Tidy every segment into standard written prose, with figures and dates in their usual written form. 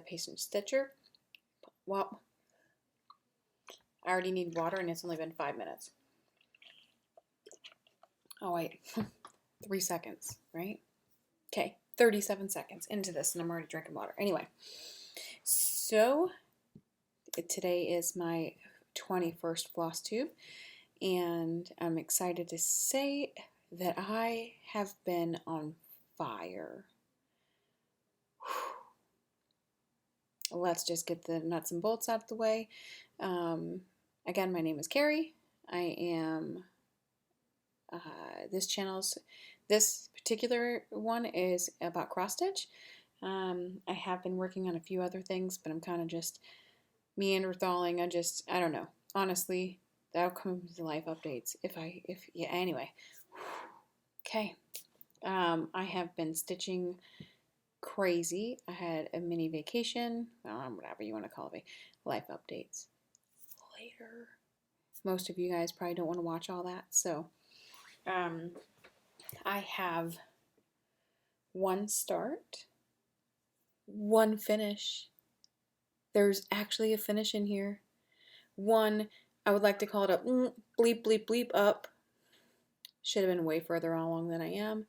patient stitcher. Well, I already need water and it's only been 5 minutes. Oh wait, 3 seconds, right? Okay, 37 seconds into this and I'm already drinking water. Anyway, so today is my 21st floss tube and I'm excited to say that I have been on fire. Let's just get the nuts and bolts out of the way. Again, my name is Carey. I am this particular one is about cross stitch. I have been working on a few other things, but I'm kind of just Neanderthaling. I don't know. Honestly, that'll come to life updates yeah. Anyway, okay. I have been stitching crazy. I had a mini vacation, whatever you want to call it, life updates later. Most of you guys probably don't want to watch all that, so I have one start, one finish. There's actually a finish in here. One, I would like to call it a bleep, bleep, bleep up. Should have been way further along than I am.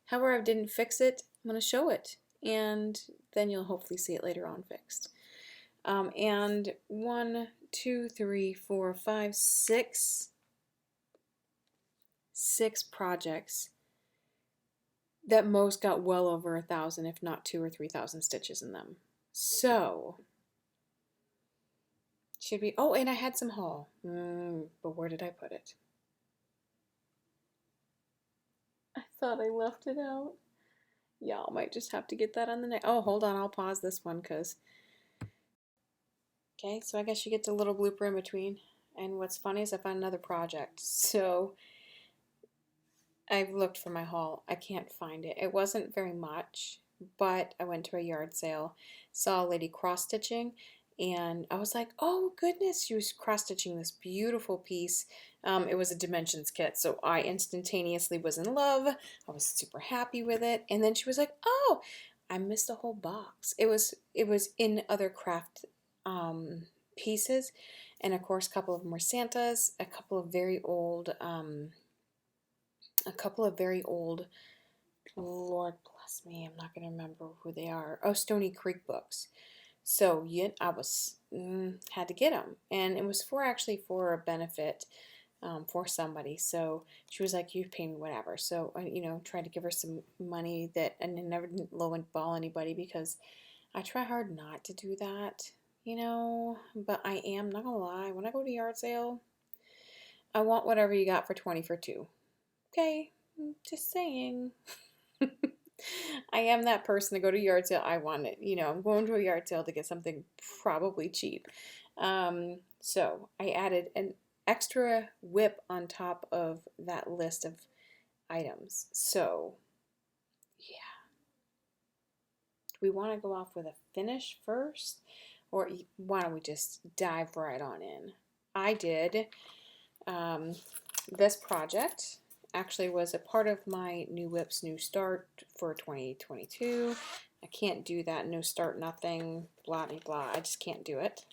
However, I didn't fix it. I'm going to show it, and then you'll hopefully see it later on fixed. And 1, 2, 3, 4, 5, 6 projects that most got well over 1,000, if not 2,000 or 3,000 stitches in them. So should be. Oh, and I had some haul. But where did I put it? I thought I left it out. Y'all might just have to get that on the next. Oh, hold on. I'll pause this one because. Okay, so I guess you get the little blooper in between. And what's funny is I found another project. So I've looked for my haul. I can't find it. It wasn't very much, but I went to a yard sale, saw a lady cross-stitching, and I was like, oh goodness, she was cross-stitching this beautiful piece. It was a dimensions kit, so I instantaneously was in love. I was super happy with it. And then she was like, oh, I missed a whole box. It was in other craft pieces, and of course a couple of them were Santas, a couple of very old, Lord bless me, I'm not going to remember who they are. Oh, Stony Creek books. So yeah, I was had to get them, and it was actually for a benefit for somebody. So she was like, "You pay me whatever." So I, tried to give her some money and I never didn't lowball anybody because I try hard not to do that, But I am not gonna lie. When I go to yard sale, I want whatever you got for 20 for 2. Okay, just saying. I am that person to go to a yard sale. I want it. I'm going to a yard sale to get something probably cheap. So I added an extra WIP on top of that list of items. So, yeah. Do we want to go off with a finish first? Or why don't we just dive right on in? I did this project. Actually was a part of my new WIPS New Start for 2022. I can't do that, no start, nothing, blah, blah, blah. I just can't do it.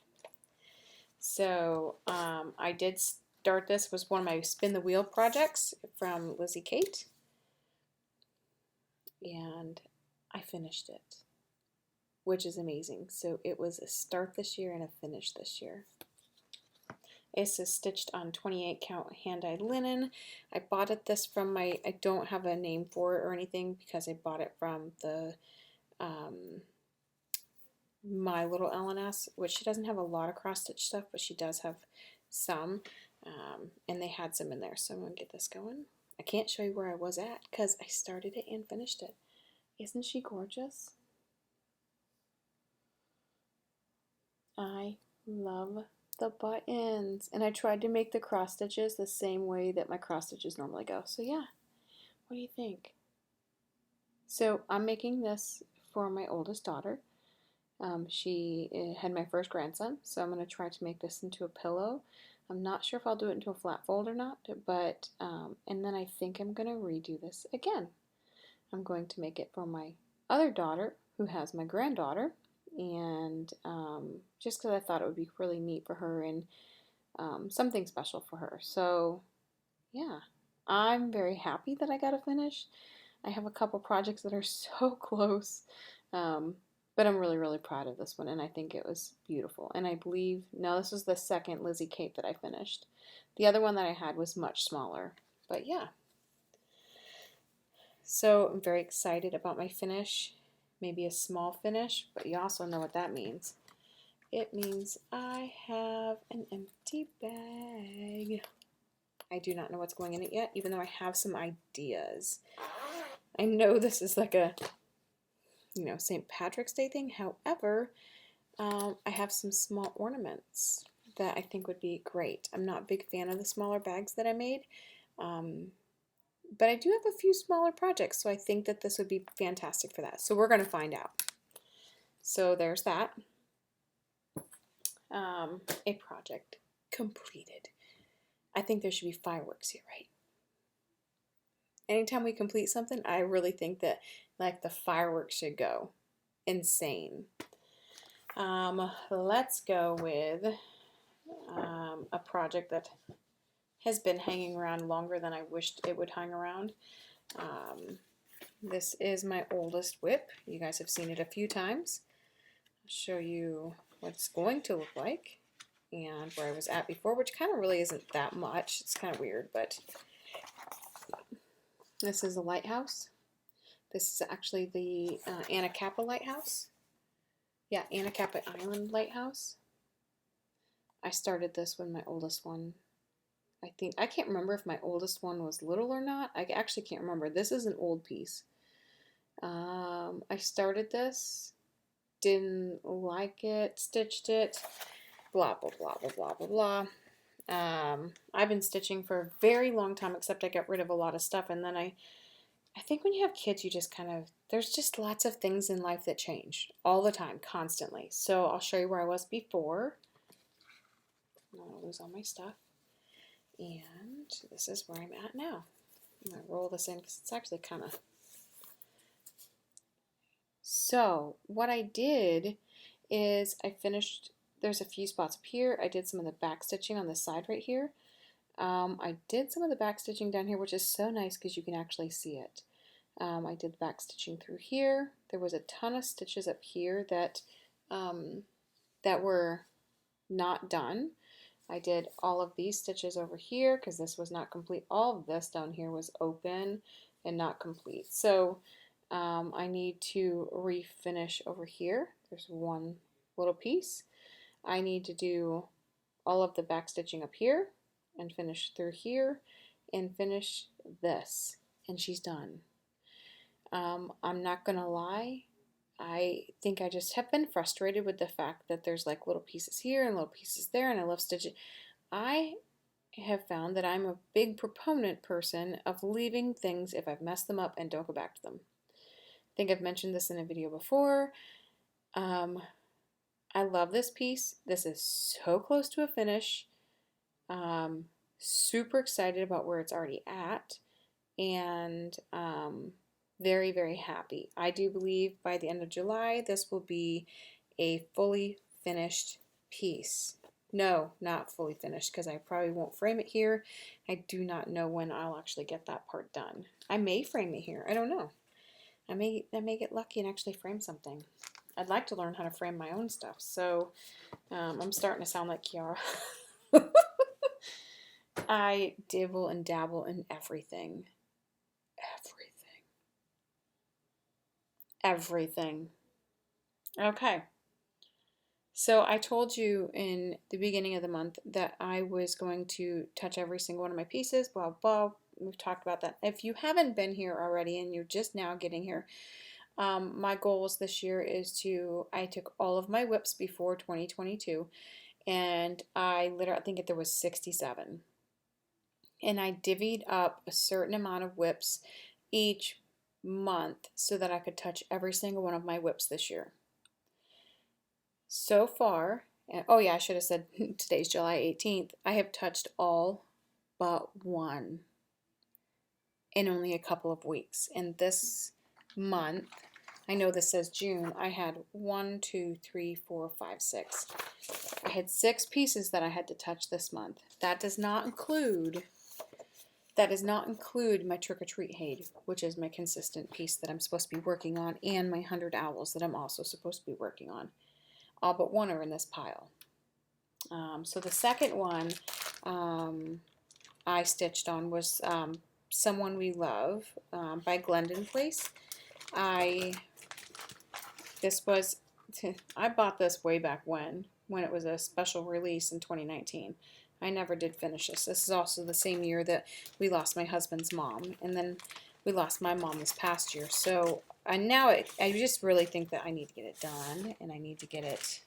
So I did start this. It was one of my spin the wheel projects from Lizzie Kate. And I finished it, which is amazing. So it was a start this year and a finish this year. It's stitched on 28 count hand-dyed linen. I bought this from I don't have a name for it or anything because I bought it from the My Little LNS, which she doesn't have a lot of cross-stitch stuff, but she does have some, and they had some in there. So I'm going to get this going. I can't show you where I was at because I started it and finished it. Isn't she gorgeous? I love the buttons, and I tried to make the cross stitches the same way that my cross stitches normally go. So yeah, what do you think? So I'm making this for my oldest daughter. She had my first grandson, so I'm going to try to make this into a pillow. I'm not sure if I'll do it into a flat fold or not, but and then I think I'm going to redo this again. I'm going to make it for my other daughter who has my granddaughter, and just because I thought it would be really neat for her and something special for her. So yeah, I'm very happy that I got to finish. I have a couple projects that are so close, but I'm really, really proud of this one, and I think it was beautiful. And I believe, no, this was the second Lizzie cape that I finished. The other one that I had was much smaller, but yeah. So I'm very excited about my finish. Maybe a small finish, but you also know what that means. It means I have an empty bag. I do not know what's going in it yet, even though I have some ideas. I know this is like a, St. Patrick's Day thing. However, I have some small ornaments that I think would be great. I'm not a big fan of the smaller bags that I made, but I do have a few smaller projects, so I think that this would be fantastic for that. So we're going to find out. So there's that. A project completed. I think there should be fireworks here, right? Anytime we complete something, I really think that like the fireworks should go insane. Let's go with a project that has been hanging around longer than I wished it would hang around. This is my oldest WIP. You guys have seen it a few times. I'll show you what it's going to look like and where I was at before, which kind of really isn't that much. It's kind of weird, but this is a lighthouse. This is actually the Anacapa Lighthouse. Yeah, Anacapa Island Lighthouse. I started this when my oldest one, I can't remember if my oldest one was little or not. I actually can't remember. This is an old piece. I started this, didn't like it, stitched it, blah, blah, blah, blah, blah, blah, blah. I've been stitching for a very long time, except I got rid of a lot of stuff, and then I think when you have kids, you just kind of, there's just lots of things in life that change all the time, constantly. So I'll show you where I was before. I don't want to lose all my stuff. And this is where I'm at now. I'm going to roll this in because it's actually kind of... So what I did is I finished, there's a few spots up here. I did some of the back stitching on the side right here. I did some of the back stitching down here, which is so nice because you can actually see it. I did the back stitching through here. There was a ton of stitches up here that that were not done. I did all of these stitches over here because this was not complete. All of this down here was open and not complete. So I need to refinish over here. There's one little piece. I need to do all of the back stitching up here and finish through here and finish this, and she's done. I'm not gonna lie, I think I just have been frustrated with the fact that there's like little pieces here and little pieces there, and I love stitching. I have found that I'm a big proponent person of leaving things if I've messed them up and don't go back to them. I think I've mentioned this in a video before. I love this piece. This is so close to a finish. Super excited about where it's already at, and very, very happy. I do believe by the end of July this will be a fully finished piece. No, not fully finished, because I probably won't frame it here. I do not know when I'll actually get that part done. I may frame it here. I don't know. I may get lucky and actually frame something. I'd like to learn how to frame my own stuff. So I'm starting to sound like Kiara. I dibble and dabble in everything. Everything. Okay. So I told you in the beginning of the month that I was going to touch every single one of my pieces, blah, blah. We've talked about that. If you haven't been here already and you're just now getting here, my goals this year is I took all of my WIPs before 2022, and I think there was 67. And I divvied up a certain amount of WIPs each month so that I could touch every single one of my WIPs this year. So far, oh yeah, I should have said today's July 18th, I have touched all but one in only a couple of weeks. And this month, I know this says June. I had 1, 2, 3, 4, 5, 6. I had 6 pieces that I had to touch this month. That does not include my Trick or Treat HAED, which is my consistent piece that I'm supposed to be working on, and my 100 Owls that I'm also supposed to be working on. All but one are in this pile. So the second one I stitched on was Someone We Love by Glendon Place. I bought this way back when it was a special release in 2019. I never did finish this. This is also the same year that we lost my husband's mom, and then we lost my mom this past year. So I just really think that I need to get it done, and I need to get it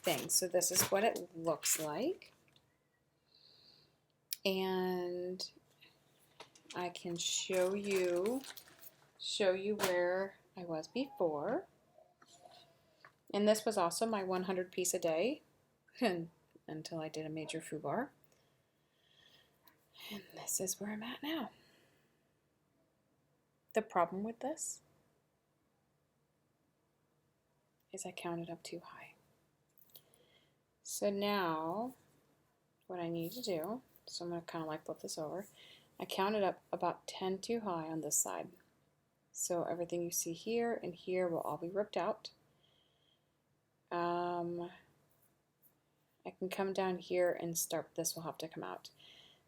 things. So this is what it looks like, and I can show you where I was before. And this was also my 100 piece a day until I did a major foobar. And this is where I'm at now. The problem with this is I counted up too high. So now what I need to do, so I'm going to kind of like flip this over. I counted up about 10 too high on this side. So everything you see here and here will all be ripped out. I can come down here and start, this will have to come out.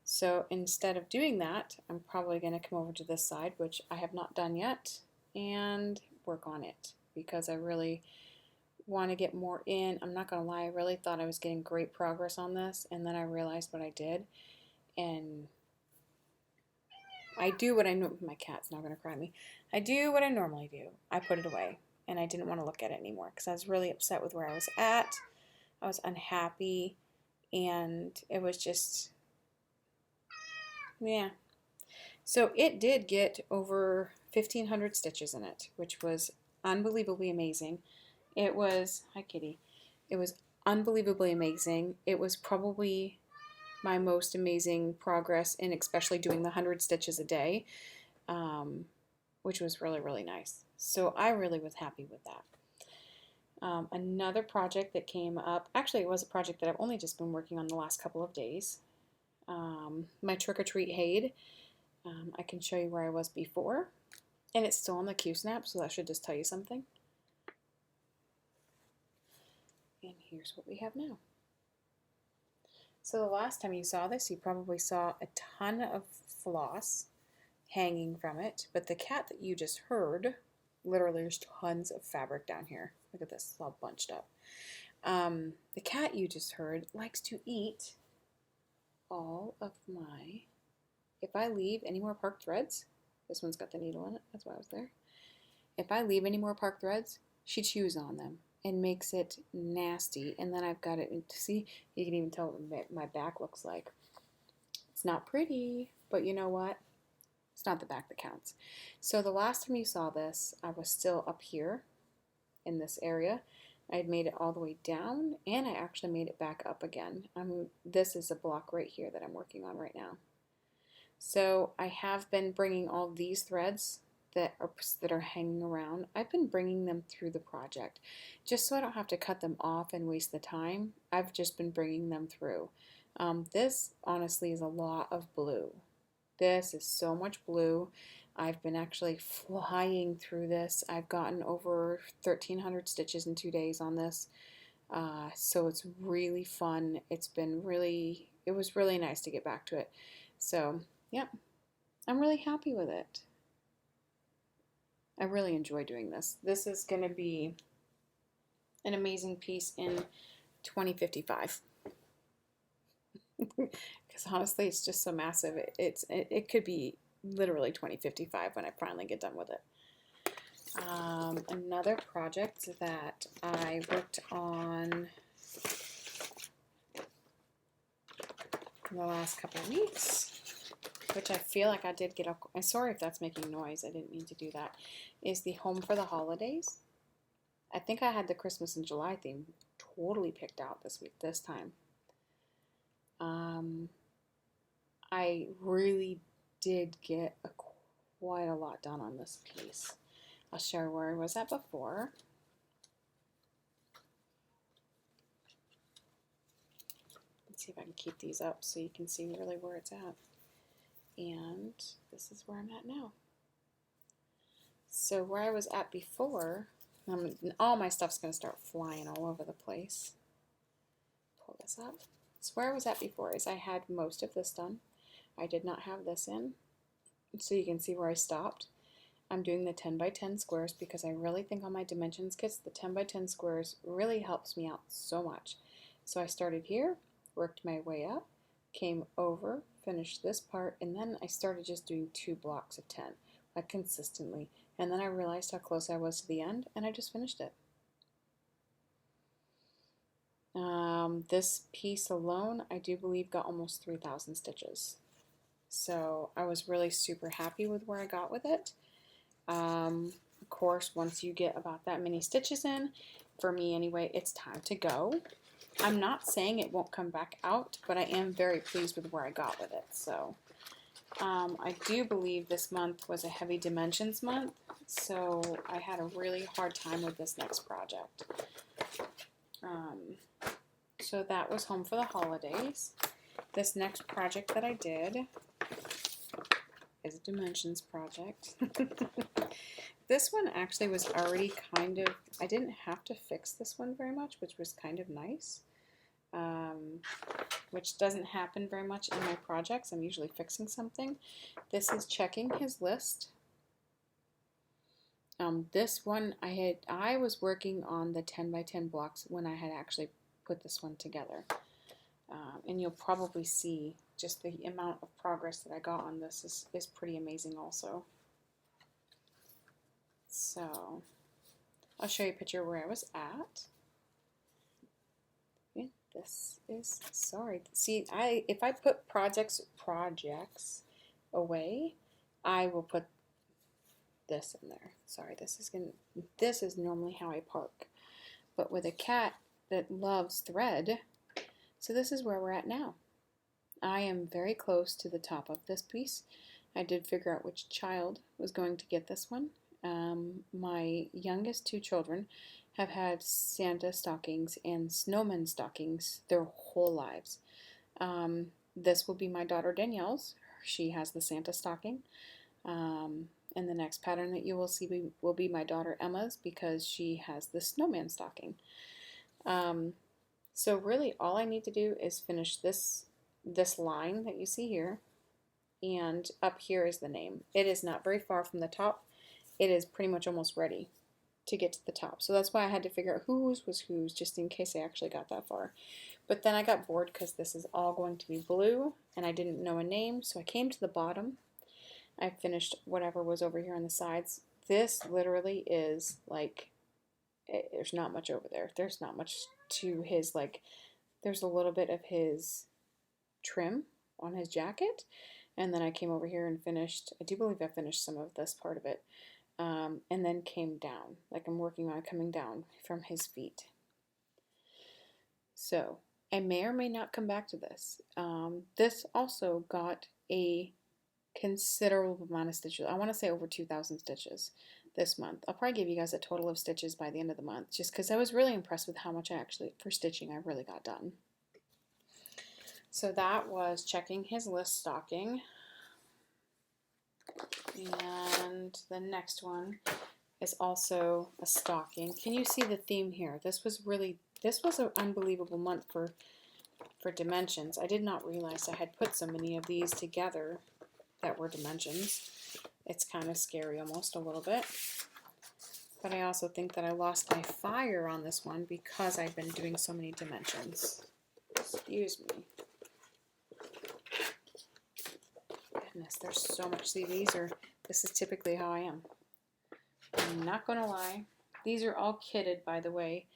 So instead of doing that, I'm probably going to come over to this side, which I have not done yet, and work on it because I really want to get more in. I'm not going to lie, I really thought I was getting great progress on this, and then I realized what I did, and I do what I know. My cat's not going to cry at me. I do what I normally do. I put it away, and I didn't want to look at it anymore because I was really upset with where I was at. I was unhappy, and it was just, yeah. So it did get over 1,500 stitches in it, which was unbelievably amazing. It was, hi kitty, it was unbelievably amazing. It was probably my most amazing progress in especially doing the 100 stitches a day, which was really, really nice. So I really was happy with that. Another project that came up, actually it was a project that I've only just been working on the last couple of days. My Trick or Treat HAED. I can show you where I was before, and it's still on the Q-snap, so that should just tell you something. And here's what we have now. So the last time you saw this, you probably saw a ton of floss hanging from it, but the cat that you just heard, literally there's tons of fabric down here. Look at this, it's all bunched up. The cat you just heard likes to eat all of my, if I leave any more park threads, this one's got the needle in it, that's why I was there. If I leave any more park threads, she chews on them and makes it nasty, and then I've got it, and see, you can even tell what my back looks like. It's not pretty, but you know what? It's not the back that counts. So the last time you saw this, I was still up here in this area. I had made it all the way down, and I actually made it back up again. This is a block right here that I'm working on right now. So I have been bringing all these threads that are hanging around. I've been bringing them through the project just so I don't have to cut them off and waste the time. I've just been bringing them through. This honestly is a lot of blue. This is so much blue. I've been actually flying through this. I've gotten over 1,300 stitches in 2 days on this. So it's really fun. It was really nice to get back to it. So, yeah, I'm really happy with it. I really enjoy doing this. This is going to be an amazing piece in 2055. Because honestly, it's just so massive. It could be literally 2055 when I finally get done with it. Another project that I worked on in the last couple of weeks, which I feel like I did get up. I'm sorry if that's making noise. I didn't mean to do that. Is the Home for the Holidays. I think I had the Christmas in July theme totally picked out this time. I really did get quite a lot done on this piece. I'll show where I was at before. Let's see if I can keep these up so you can see really where it's at. And this is where I'm at now. So where I was at before, all my stuff's going to start flying all over the place. Pull this up. So where I was at before is I had most of this done. I did not have this in. So you can see where I stopped. I'm doing the 10 by 10 squares because I really think on my dimensions kits, the 10 by 10 squares really helps me out so much. So I started here, worked my way up, came over, finished this part, and then I started just doing 2 blocks of 10, like consistently. And then I realized how close I was to the end, and I just finished it. This piece alone, I do believe, got almost 3,000 stitches. So I was really super happy with where I got with it. Of course, once you get about that many stitches in, for me anyway, it's time to go. I'm not saying it won't come back out, but I am very pleased with where I got with it. So I do believe this month was a heavy dimensions month, so I had a really hard time with this next project. So that was home for the holidays. This next project that I did is a dimensions project. This one actually was already kind of, I didn't have to fix this one very much, which was kind of nice. Which doesn't happen very much in my projects. I'm usually fixing something. This is checking his list. This one I was working on the 10 by 10 blocks when I had actually put this one together. And you'll probably see just the amount of progress that I got on this is pretty amazing also. So I'll show you a picture where I was at. Yeah, this is, sorry. See, if I put projects away, I will put this in there. Sorry, this is normally how I park. But with a cat that loves thread, so this is where we're at now. I am very close to the top of this piece. I did figure out which child was going to get this one. My youngest 2 children have had Santa stockings and snowman stockings their whole lives. This will be my daughter Danielle's. She has the Santa stocking. And the next pattern that you will see will be my daughter Emma's because she has the snowman stocking. So really all I need to do is finish this line that you see here, and up here is the name. It is not very far from the top. It is pretty much almost ready to get to the top. So that's why I had to figure out whose was whose, just in case I actually got that far. But then I got bored because this is all going to be blue, and I didn't know a name, so I came to the bottom. I finished whatever was over here on the sides. This literally is like, there's not much over there. There's not much to his, like, there's a little bit of his trim on his jacket, and then I came over here and finished, I do believe I finished some of this part of it, and then came down, like I'm working on coming down from his feet. So I may or may not come back to this. This also got a considerable amount of stitches. I want to say over 2,000 stitches this month. I'll probably give you guys a total of stitches by the end of the month, just because I was really impressed with how much for stitching I really got done. So that was checking his list stocking. And the next one is also a stocking. Can you see the theme here? This was an unbelievable month for dimensions. I did not realize I had put so many of these together that were dimensions. It's kind of scary almost a little bit. But I also think that I lost my fire on this one because I've been doing so many dimensions. Excuse me. Goodness, there's so much. See, this is typically how I am. I'm not going to lie. These are all kitted, by the way.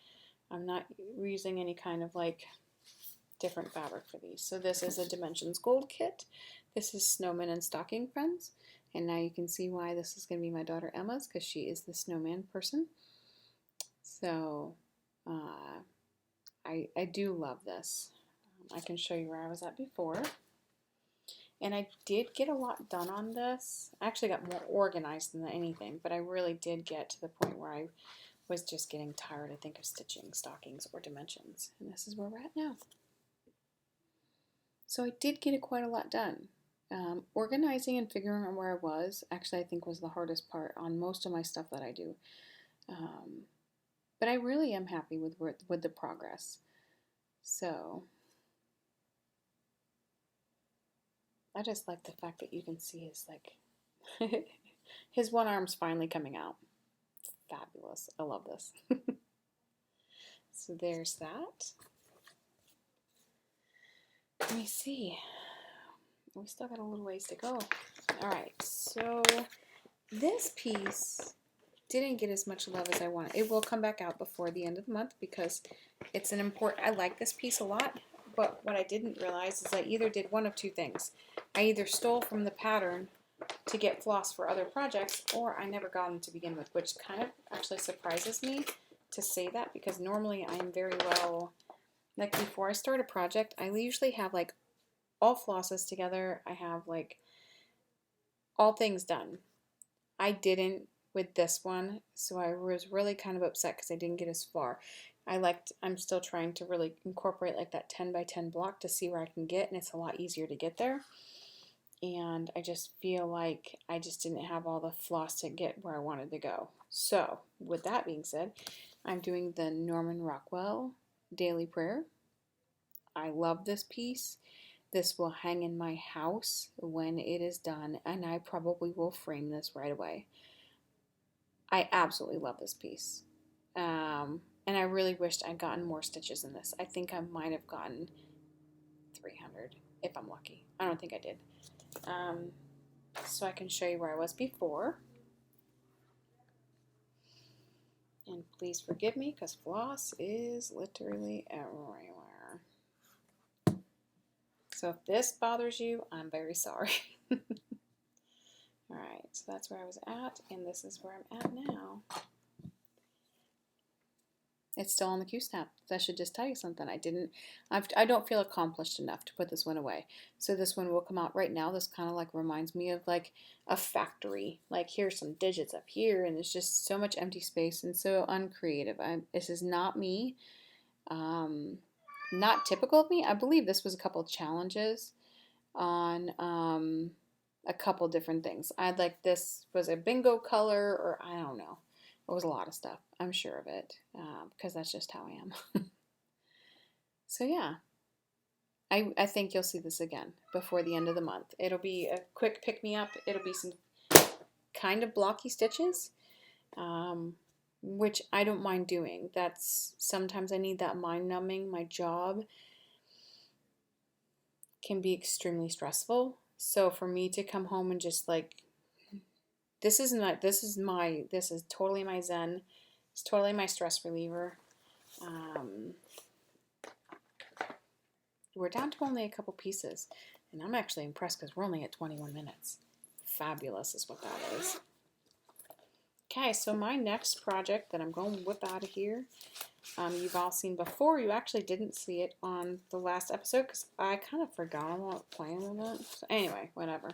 I'm not using any kind of like different fabric for these. So this is a Dimensions Gold kit. This is Snowman and Stocking Friends. And now you can see why this is going to be my daughter Emma's, because she is the snowman person. So I do love this. I can show you where I was at before. And I did get a lot done on this. I actually got more organized than anything, but I really did get to the point where I was just getting tired, I think, of stitching stockings or dimensions. And this is where we're at now. So I did get quite a lot done. Organizing and figuring out where I was, actually I think was the hardest part on most of my stuff that I do. But I really am happy with the progress. So I just like the fact that you can see his his one arm's finally coming out. Fabulous. I love this. So there's that. Let me see. We still got a little ways to go. Alright, so this piece didn't get as much love as I wanted. It will come back out before the end of the month because it's an important, I like this piece a lot, but what I didn't realize is I either did one of two things. I either stole from the pattern to get floss for other projects, or I never got them to begin with, which kind of actually surprises me to say that, because normally I am very well, like before I start a project, I usually have like all flosses together. I have like all things done. I didn't with this one, so I was really kind of upset because I didn't get as far. I'm still trying to really incorporate like that 10 by 10 block to see where I can get, and it's a lot easier to get there. And I just feel like I just didn't have all the floss to get where I wanted to go. So with that being said, I'm doing the Norman Rockwell Daily Prayer. I love this piece. This will hang in my house when it is done, and I probably will frame this right away. I absolutely love this piece. And I really wished I'd gotten more stitches in this. I think I might have gotten 300 if I'm lucky. I don't think I did. So I can show you where I was before. And please forgive me because floss is literally everywhere. So if this bothers you, I'm very sorry. Alright, so that's where I was at, and this is where I'm at now. It's still on the Q-snap. That should just tell you something. I don't feel accomplished enough to put this one away. So this one will come out right now. This kind of like reminds me of like a factory. Like here's some digits up here, and there's just so much empty space and so uncreative. This is not me. Not typical of me. I believe this was a couple of challenges on a couple different things. This was a bingo color, or I don't know. It was a lot of stuff. I'm sure of it, because that's just how I am. So yeah, I think you'll see this again before the end of the month. It'll be a quick pick-me-up. It'll be some kind of blocky stitches, which I don't mind doing. Sometimes I need that mind-numbing. My job can be extremely stressful. So for me to come home and just like, this is totally my zen. It's totally my stress reliever. We're down to only a couple pieces, and I'm actually impressed because we're only at 21 minutes. Fabulous is what that is. Okay, so my next project that I'm going to whip out of here, you've all seen before. You actually didn't see it on the last episode because I kind of forgot about playing with it. So anyway, whatever.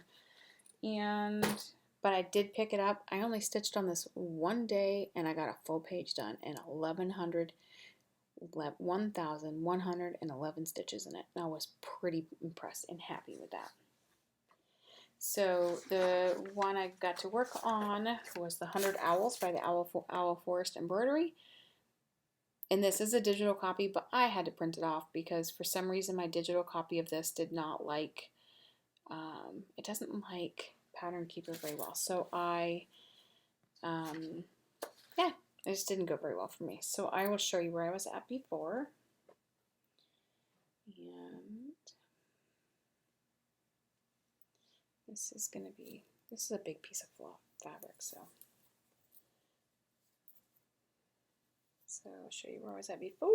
But I did pick it up. I only stitched on this one day, and I got a full page done and 1,111 stitches in it. And I was pretty impressed and happy with that. So the one I got to work on was the 100 Owls by the Owl Forest Embroidery. And this is a digital copy, but I had to print it off because for some reason my digital copy of this did not like, it doesn't like Pattern Keeper very well. So it just didn't go very well for me. So I will show you where I was at before. And this is a big piece of fabric, so I'll show you where I was at before.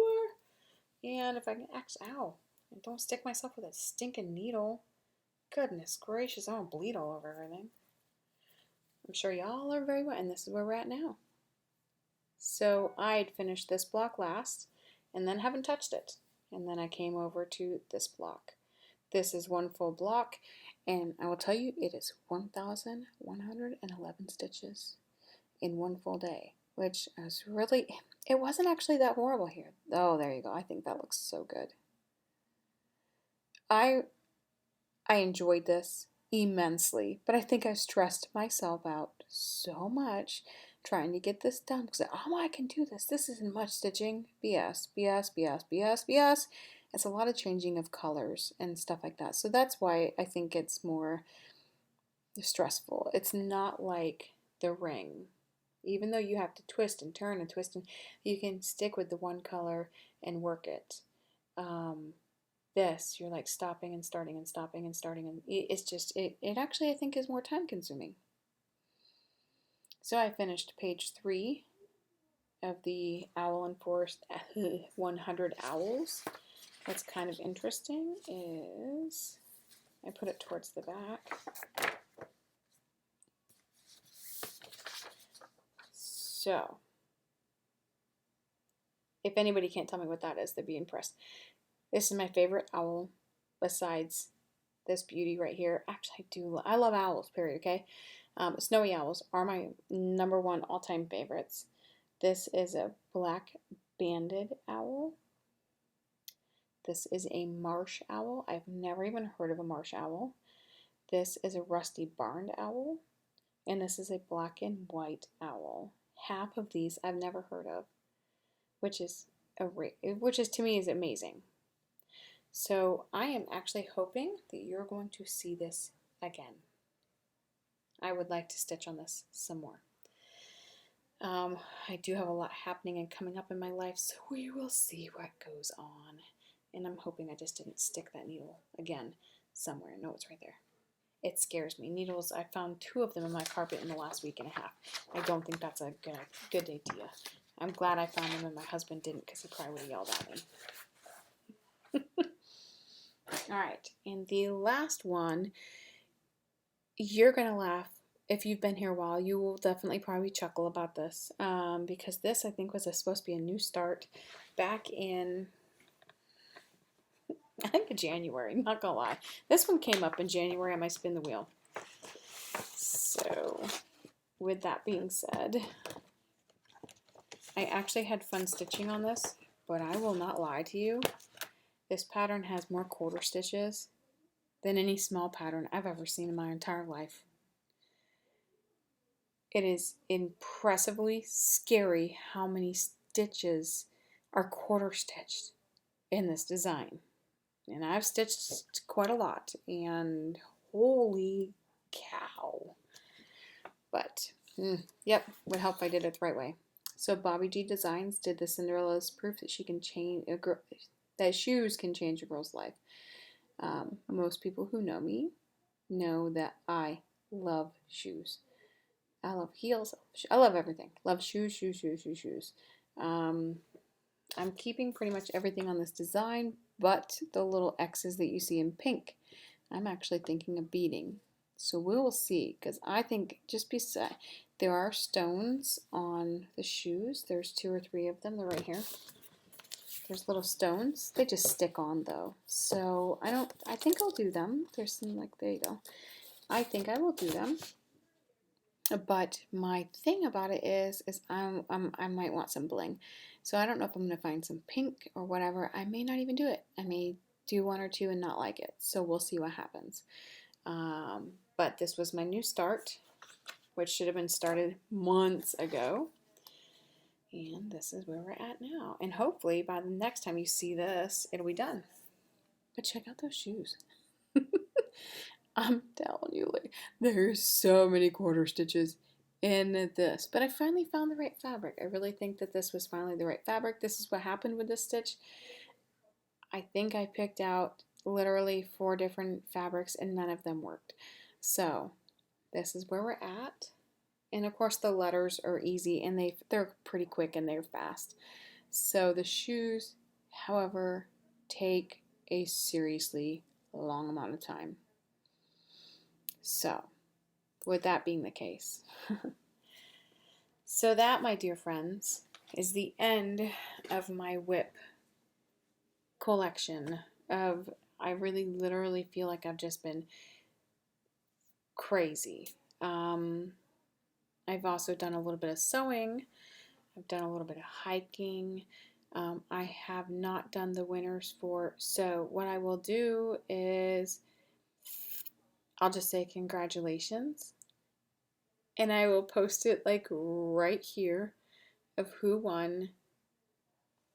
And if I can ow, and don't stick myself with a stinking needle. Goodness gracious, I won't bleed all over everything. I'm sure y'all are very well, and this is where we're at now. So I'd finished this block last, and then haven't touched it. And then I came over to this block. This is one full block, And I will tell you, it is 1,111 stitches in one full day, which was really, it wasn't actually that horrible here. Oh, there you go. I think that looks so good. I enjoyed this immensely, but I think I stressed myself out so much trying to get this done because, oh, I can do this. This isn't much stitching. BS, BS, BS, BS, BS. It's a lot of changing of colors and stuff like that. So that's why I think it's more stressful. It's not like the ring. Even though you have to twist and turn and twist, and you can stick with the one color and work it. This, you're like stopping and starting and stopping and starting, and it's just, it actually I think is more time consuming. So I finished page 3 of the Owl and Forest 100 Owls. What's kind of interesting is I put it towards the back. So, if anybody can't tell me what that is, they'd be impressed. This is my favorite owl besides this beauty right here. Actually, I love owls, period, okay? Snowy owls are my #1 all-time favorites. This is a black banded owl. This is a marsh owl. I've never even heard of a marsh owl. This is a rusty barned owl. And this is a black and white owl. Half of these I've never heard of, which is to me is amazing. So I am actually hoping that you're going to see this again. I would like to stitch on this some more. I do have a lot happening and coming up in my life, so we will see what goes on. And I'm hoping I just didn't stick that needle again somewhere. No, it's right there. It scares me. Needles, I found 2 of them in my carpet in the last week and a half. I don't think that's a good idea. I'm glad I found them and my husband didn't, because he probably would have yelled at me. Alright, and the last one, you're going to laugh. If you've been here a while, you will definitely probably chuckle about this, because this, I think, was supposed to be a new start back in, I think, January, not gonna lie. This one came up in January on my Spin the Wheel. So, with that being said, I actually had fun stitching on this, but I will not lie to you. This pattern has more quarter stitches than any small pattern I've ever seen in my entire life. It is impressively scary how many stitches are quarter stitched in this design. And I've stitched quite a lot, and holy cow. But, yep, would help if I did it the right way. So Bobbie G Designs did the Cinderella's proof that she can change that shoes can change a girl's life. Most people who know me know that I love shoes. I love heels. I love everything. Love shoes, shoes, shoes, shoes, shoes. I'm keeping pretty much everything on this design, but the little X's that you see in pink, I'm actually thinking of beading. So we will see, because I think just beside, there are stones on the shoes. There's 2 or 3 of them. They're right here. There's little stones. They just stick on though. So I think I'll do them. There's some, like, there you go. I think I will do them. But my thing about it is I might want some bling. So I don't know if I'm going to find some pink or whatever. I may not even do it. I may do 1 or 2 and not like it. So we'll see what happens. But this was my new start, which should have been started months ago. And this is where we're at now. And hopefully by the next time you see this, it'll be done. But check out those shoes. I'm telling you, like, there's so many quarter stitches in this. But I finally found the right fabric. I really think that this was finally the right fabric. This is what happened with this stitch. I think I picked out literally 4 different fabrics and none of them worked. So this is where we're at. And of course the letters are easy and they're pretty quick and they're fast. So the shoes, however, take a seriously long amount of time. So, with that being the case. So that, my dear friends, is the end of my WIP collection of, I really literally feel like I've just been crazy. I've also done a little bit of sewing. I've done a little bit of hiking. I have not done the winter sport. So what I will do is I'll just say congratulations. And I will post it like right here of who won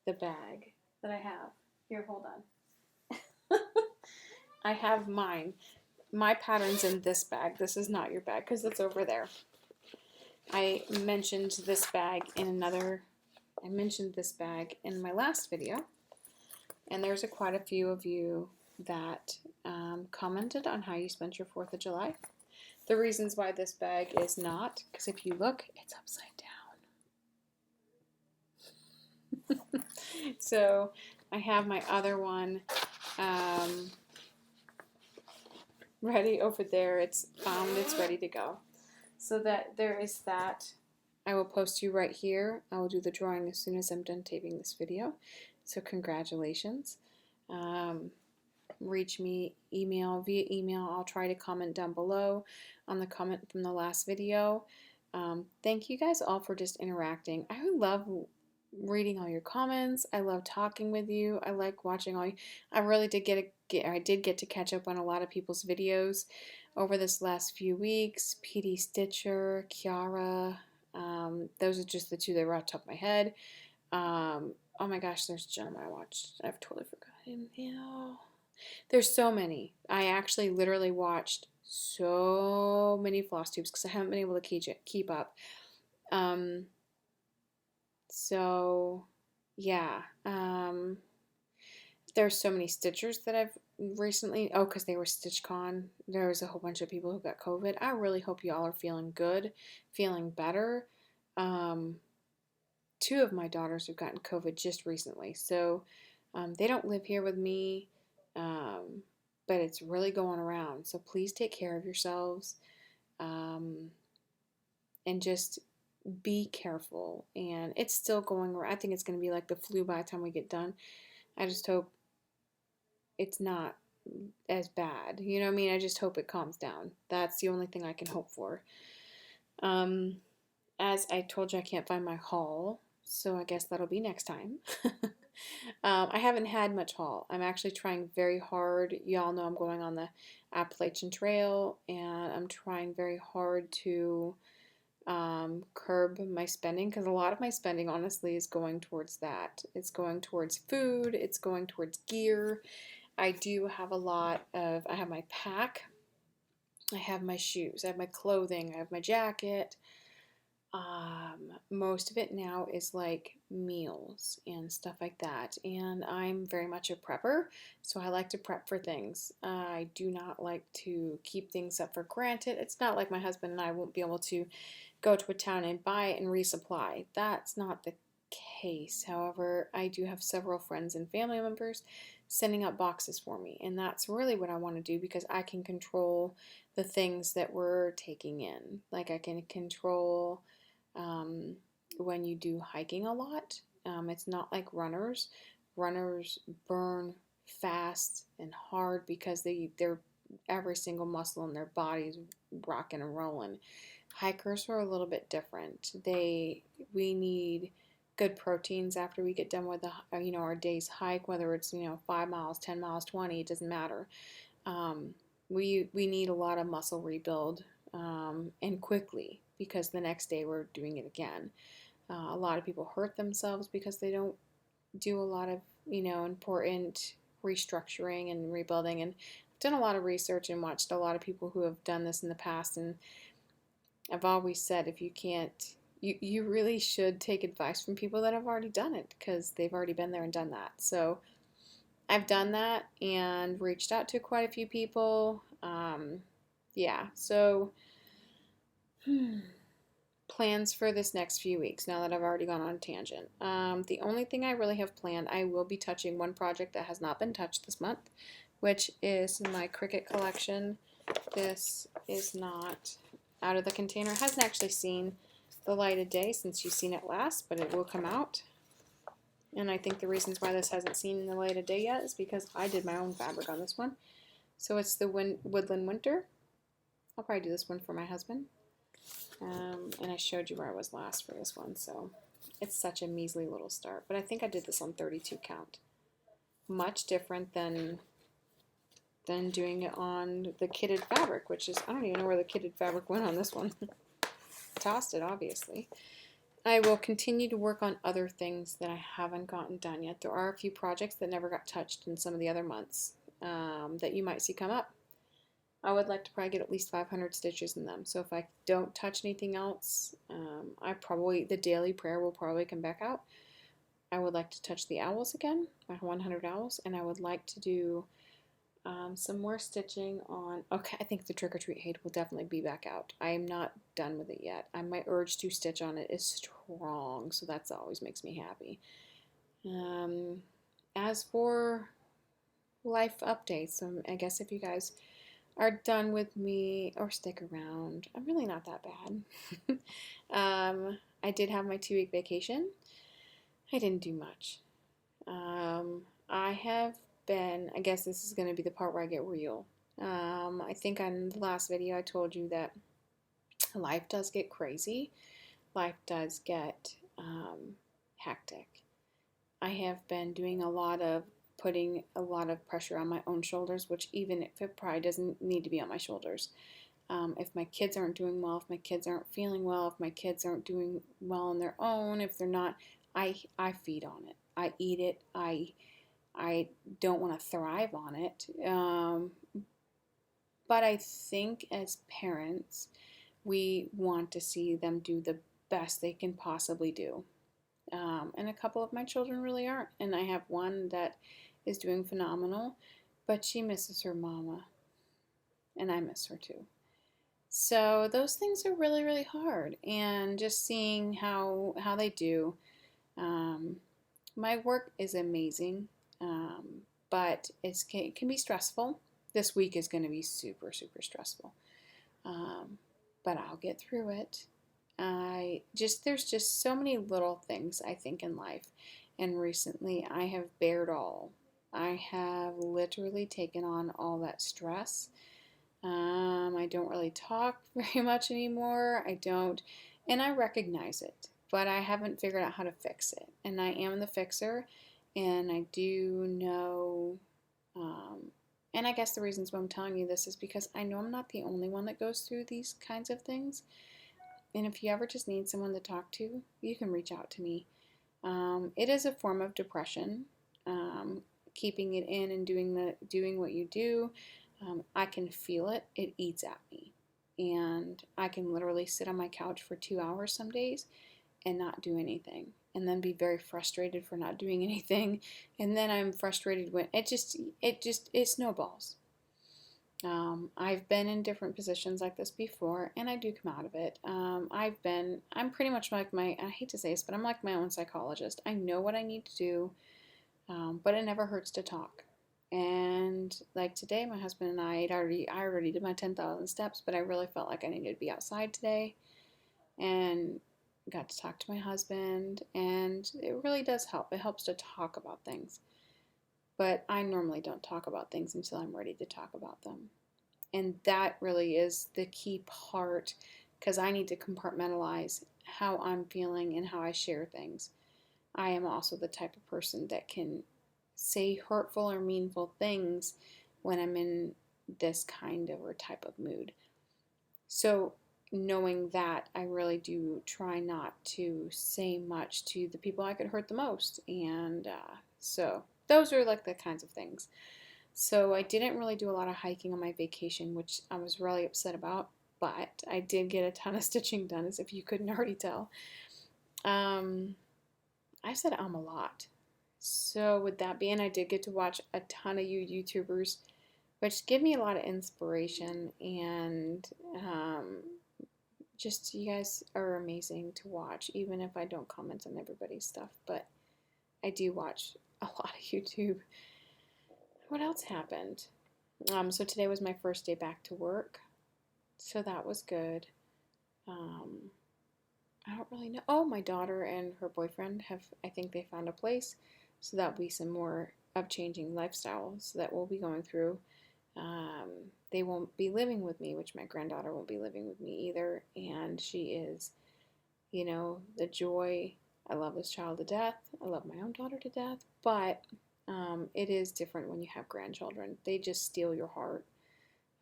the bag that I have. Here, hold on. I have mine. My pattern's in this bag. This is not your bag because it's over there. I mentioned this bag in my last video, and there's quite a few of you that commented on how you spent your 4th of July. The reasons why this bag is not, because if you look, it's upside down. So I have my other one ready over there. It's found, it's ready to go. So that there is that. I will post you right here. I will do the drawing as soon as I'm done taping this video. So congratulations. Reach me via email. I'll try to comment down below on the comment from the last video. Thank you guys all for just interacting. I love reading all your comments. I love talking with you. I like watching all you. I really did get to catch up on a lot of people's videos over this last few weeks. PD Stitcher, Kiara. Those are just the two that were off the top of my head. Oh my gosh, there's a gentleman I watched. I've totally forgotten him now. There's so many. I actually literally watched so many Flosstubes because I haven't been able to keep up. So yeah. There's so many Stitchers that I've recently, because they were StitchCon. There was a whole bunch of people who got COVID. I really hope you all are feeling good, feeling better. 2 of my daughters have gotten COVID just recently. So they don't live here with me, but it's really going around. So please take care of yourselves and just be careful. And it's still going around. I think it's going to be like the flu by the time we get done. I just hope it's not as bad. You know what I mean? I just hope it calms down. That's the only thing I can hope for. As I told you, I can't find my haul, so I guess that'll be next time. I haven't had much haul. I'm actually trying very hard. Y'all know I'm going on the Appalachian Trail, and I'm trying very hard to curb my spending, because a lot of my spending honestly is going towards that. It's going towards food, it's going towards gear. I do have I have my pack, I have my shoes, I have my clothing, I have my jacket. Most of it now is like meals and stuff like that, and I'm very much a prepper, so I like to prep for things. I do not like to keep things up for granted. It's not like my husband and I won't be able to go to a town and buy it and resupply. That's not the case. However, I do have several friends and family members sending out boxes for me, and that's really what I want to do, because I can control the things that we're taking in. Like I can control when you do hiking a lot. It's not like runners. Runners burn fast and hard because they're every single muscle in their body's rocking and rolling. Hikers are a little bit different. We need good proteins after we get done with our day's hike, whether it's 5 miles, 10 miles, 20, it doesn't matter. We need a lot of muscle rebuild and quickly, because the next day we're doing it again. A lot of people hurt themselves because they don't do a lot of important restructuring and rebuilding. And I've done a lot of research and watched a lot of people who have done this in the past, and I've always said, if you can't, you really should take advice from people that have already done it, because they've already been there and done that. So I've done that and reached out to quite a few people. Yeah, so plans for this next few weeks, now that I've already gone on a tangent. The only thing I really have planned, I will be touching one project that has not been touched this month, which is my Cricut collection. This is not out of the container. It hasn't actually seen the light of day since you've seen it last, but it will come out. And I think the reasons why this hasn't seen the light of day yet is because I did my own fabric on this one. So it's the Woodland Winter. I'll probably do this one for my husband. And I showed you where I was last for this one, so it's such a measly little start. But I think I did this on 32 count. Much different than doing it on the kitted fabric, which is, I don't even know where the kitted fabric went on this one. Tossed it, obviously. I will continue to work on other things that I haven't gotten done yet. There are a few projects that never got touched in some of the other months that you might see come up. I would like to probably get at least 500 stitches in them. So if I don't touch anything else, the daily prayer will probably come back out. I would like to touch the owls again, my 100 owls, and I would like to do some more stitching on, okay, I think the Trick or Treat HAED will definitely be back out. I am not done with it yet. My urge to stitch on it is strong, so that always makes me happy. As for life updates, I guess if you guys are done with me or stick around, I'm really not that bad. I did have my 2-week vacation. I didn't do much. I have been, I guess this is going to be the part where I get real. I think on the last video I told you that life does get crazy. Life does get hectic. I have been doing putting a lot of pressure on my own shoulders, which even if it probably doesn't need to be on my shoulders. If my kids aren't doing well, if my kids aren't feeling well, if my kids aren't doing well on their own, if they're not, I feed on it. I eat it. I don't want to thrive on it. But I think as parents, we want to see them do the best they can possibly do. And a couple of my children really aren't. And I have one that is doing phenomenal, but she misses her mama. And I miss her too. So those things are really, really hard. And just seeing how they do. My work is amazing. But it can be stressful. This week is going to be super, super stressful. But I'll get through it. There's just so many little things I think in life. And recently I have bared all. I have literally taken on all that stress. I don't really talk very much anymore. And I recognize it, but I haven't figured out how to fix it. And I am the fixer. And I do know, and I guess the reasons why I'm telling you this is because I know I'm not the only one that goes through these kinds of things. And if you ever just need someone to talk to, you can reach out to me. It is a form of depression, keeping it in and doing what you do. I can feel it. It eats at me. And I can literally sit on my couch for 2 hours some days and not do anything. And then be very frustrated for not doing anything. And then I'm frustrated when it snowballs. I've been in different positions like this before, and I do come out of it. I'm pretty much like I hate to say this, but I'm like my own psychologist. I know what I need to do, but it never hurts to talk. And like today, my husband and I already did my 10,000 steps, but I really felt like I needed to be outside today. And got to talk to my husband, and it really does help. It helps to talk about things. But I normally don't talk about things until I'm ready to talk about them. And that really is the key part, because I need to compartmentalize how I'm feeling and how I share things. I am also the type of person that can say hurtful or meaningful things when I'm in this kind of or type of mood. So knowing that, I really do try not to say much to the people I could hurt the most. And so those are like the kinds of things. So I didn't really do a lot of hiking on my vacation, which I was really upset about, but I did get a ton of stitching done, as if you couldn't already tell. I said a lot. So with that being, I did get to watch a ton of you YouTubers, which give me a lot of inspiration, and just you guys are amazing to watch, even if I don't comment on everybody's stuff, but I do watch a lot of YouTube. What else happened? So today was my first day back to work, so that was good. I don't really know. Oh, my daughter and her boyfriend I think they found a place, so that'll be some more of changing lifestyles that we'll be going through. They won't be living with me, which my granddaughter won't be living with me either. And she is, the joy. I love this child to death. I love my own daughter to death. But it is different when you have grandchildren. They just steal your heart.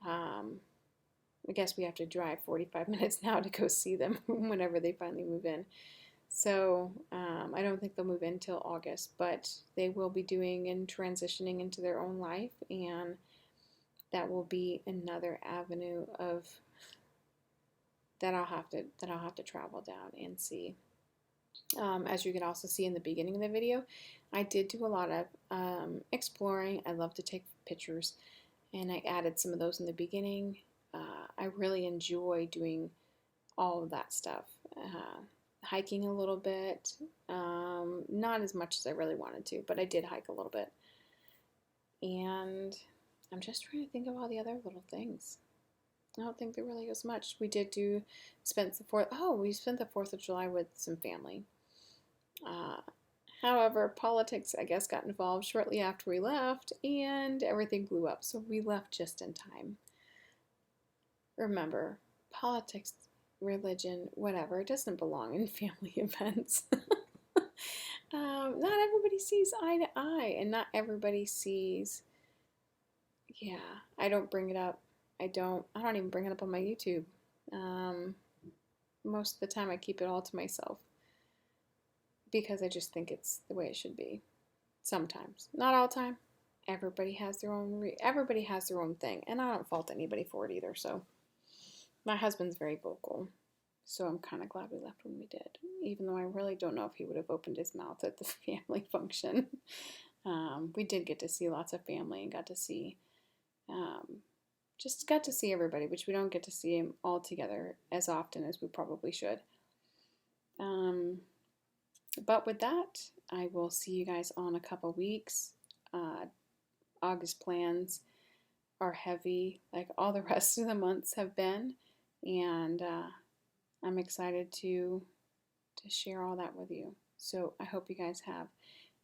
I guess we have to drive 45 minutes now to go see them whenever they finally move in. So I don't think they'll move in till August, but they will be doing and transitioning into their own life, and that will be another avenue of that I'll have to travel down and see. As you can also see in the beginning of the video, I did do a lot of exploring. I love to take pictures, and I added some of those in the beginning. I really enjoy doing all of that stuff. Hiking a little bit, not as much as I really wanted to, but I did hike a little bit. And I'm just trying to think of all the other little things. I don't think there really was much. We did spent the 4th of July with some family. However, politics, I guess, got involved shortly after we left, and everything blew up. So we left just in time. Remember, politics, religion, whatever, it doesn't belong in family events. Not everybody sees eye to eye, and not everybody sees. Yeah, I don't bring it up. I don't even bring it up on my YouTube. Most of the time, I keep it all to myself because I just think it's the way it should be. Sometimes, not all the time. Everybody has their own thing, and I don't fault anybody for it either. So, my husband's very vocal, so I'm kind of glad we left when we did, even though I really don't know if he would have opened his mouth at the family function. We did get to see lots of family and got to see everybody, which we don't get to see them all together as often as we probably should. But with that, I will see you guys on a couple weeks. August plans are heavy, like all the rest of the months have been, and I'm excited to share all that with you. So I hope you guys have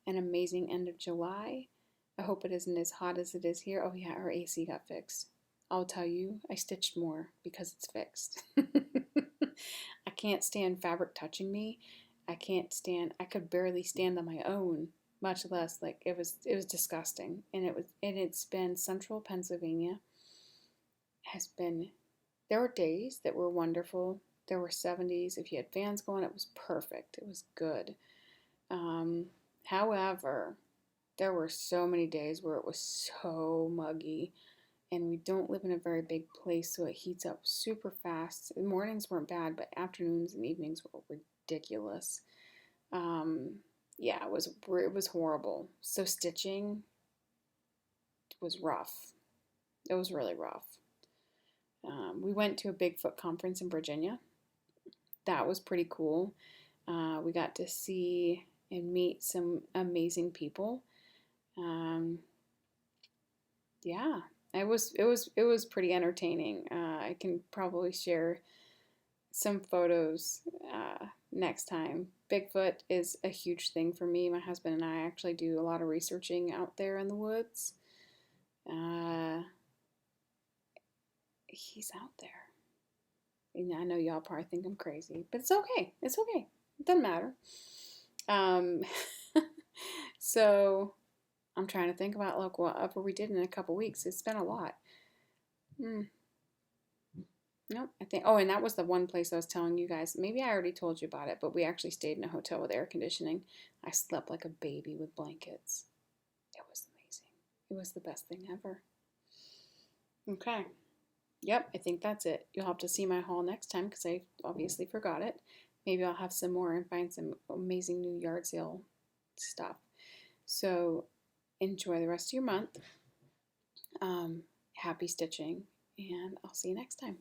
an amazing end of July. I hope it isn't as hot as it is here. Oh yeah, our AC got fixed. I'll tell you, I stitched more because it's fixed. I can't stand fabric touching me. I could barely stand on my own, much less, like, it was disgusting. And it's been central Pennsylvania. There were days that were wonderful. There were 70s. If you had fans going, it was perfect. It was good. However, there were so many days where it was so muggy, and we don't live in a very big place, so it heats up super fast. The mornings weren't bad, but afternoons and evenings were ridiculous. Yeah, it was horrible. So stitching was rough. It was really rough. We went to a Bigfoot conference in Virginia. That was pretty cool. We got to see and meet some amazing people. Yeah, it was pretty entertaining. I can probably share some photos next time. Bigfoot is a huge thing for me. My husband and I actually do a lot of researching out there in the woods. He's out there. And I know y'all probably think I'm crazy, but it's okay. It's okay. It doesn't matter. So I'm trying to think about like what we did in a couple weeks. It's been a lot. Nope, I think. Oh, and that was the one place I was telling you guys. Maybe I already told you about it, but we actually stayed in a hotel with air conditioning. I slept like a baby with blankets. It was amazing. It was the best thing ever. Okay. Yep, I think that's it. You'll have to see my haul next time because I obviously forgot it. Maybe I'll have some more and find some amazing new yard sale stuff. So enjoy the rest of your month. Happy stitching, and I'll see you next time.